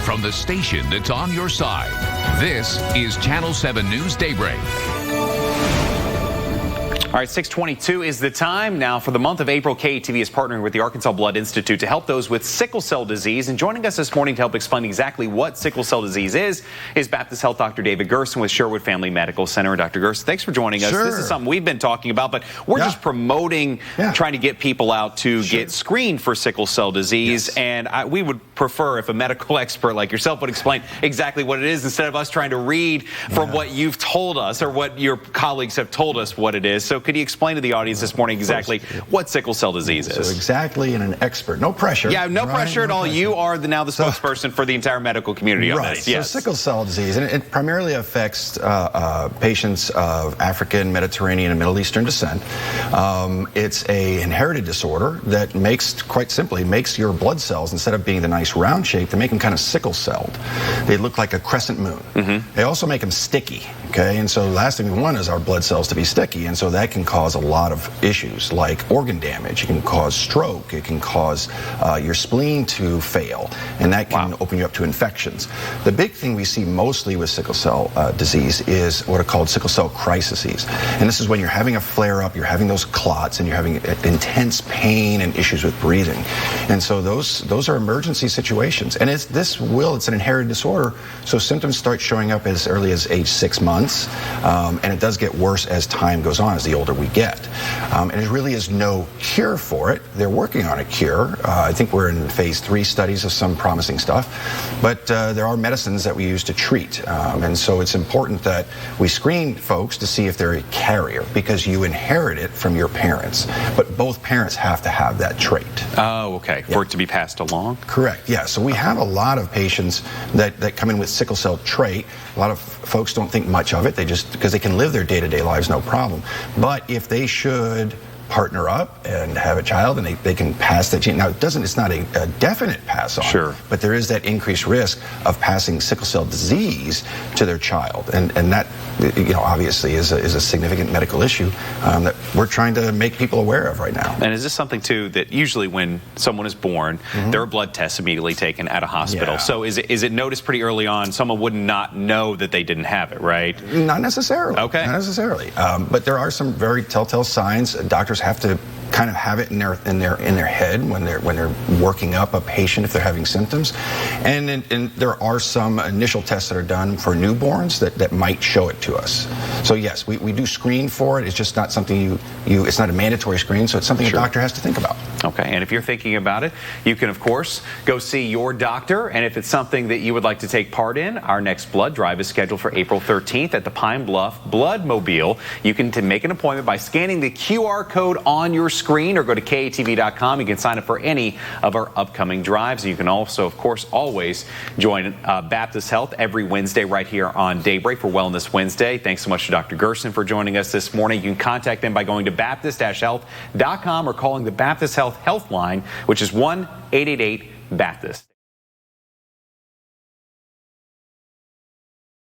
from the station that's on your side. This is Channel 7 News Daybreak. All right, 6:22 is the time. Now, for the month of April, KETV is partnering with the Arkansas Blood Institute to help those with sickle cell disease. And joining us this morning to help explain exactly what sickle cell disease is Baptist Health Dr. David Gerson with Sherwood Family Medical Center. Dr. Gerson, thanks for joining us. Sure. This is something we've been talking about, but we're just promoting, trying to get people out to get screened for sickle cell disease. Yes. And we would prefer if a medical expert like yourself would explain exactly what it is instead of us trying to read from what you've told us or what your colleagues have told us what it is. So could you explain to the audience this morning exactly what sickle cell disease is? So exactly, and an expert. No pressure. Yeah, no pressure at all. Pressure. You are now the spokesperson for the entire medical community on this. Yes. So sickle cell disease, and it primarily affects patients of African, Mediterranean, and Middle Eastern descent. It's an inherited disorder that quite simply, makes your blood cells, instead of being the nice round shape, they make them kind of sickle-celled. They look like a crescent moon. They also make them sticky, okay? And so the last thing we want is our blood cells to be sticky, and so that can cause a lot of issues like organ damage. It can cause stroke. It can cause your spleen to fail, and that can open you up to infections. The big thing we see mostly with sickle cell disease is what are called sickle cell crises, and this is when you're having a flare-up, you're having those clots, and you're having intense pain and issues with breathing. And so those are emergency situations, and it's an inherited disorder, so symptoms start showing up as early as age 6 months, and it does get worse as time goes on, as the older we get. And there really is no cure for it. They're working on a cure. I think we're in phase 3 studies of some promising stuff, but there are medicines that we use to treat, and so it's important that we screen folks to see if they're a carrier, because you inherit it from your parents, but both parents have to have that trait. Oh, okay. For it to be passed along? Correct, yeah. So we have a lot of patients that come in with sickle cell trait. A lot of folks don't think much of it. They just, because they can live their day-to-day lives, no problem. But if they should partner up and have a child, and they can pass that gene. Now, it's not a definite pass on, but there is that increased risk of passing sickle cell disease to their child, and that, obviously is a significant medical issue that we're trying to make people aware of right now. And is this something too that usually when someone is born, there are blood tests immediately taken at a hospital? So is it noticed pretty early on? Someone would not know that they didn't have it, right? Not necessarily. Okay. Not necessarily. But there are some very telltale signs. Doctors have to kind of have it in their head when they're working up a patient if they're having symptoms, and there are some initial tests that are done for newborns that might show it to us. So yes, we do screen for it. It's just not something it's not a mandatory screen, so it's something a doctor has to think about. Okay, and if you're thinking about it, you can of course go see your doctor, and if it's something that you would like to take part in, our next blood drive is scheduled for April 13th at the Pine Bluff Blood Mobile. You can make an appointment by scanning the QR code on your screen, or go to KETV.com. You can sign up for any of our upcoming drives. You can also, of course, always join Baptist Health every Wednesday right here on Daybreak for Wellness Wednesday. Thanks so much to Dr. Gerson for joining us this morning. You can contact them by going to Baptist-Health.com or calling the Baptist Health Health line, which is 1-888-BAPTIST.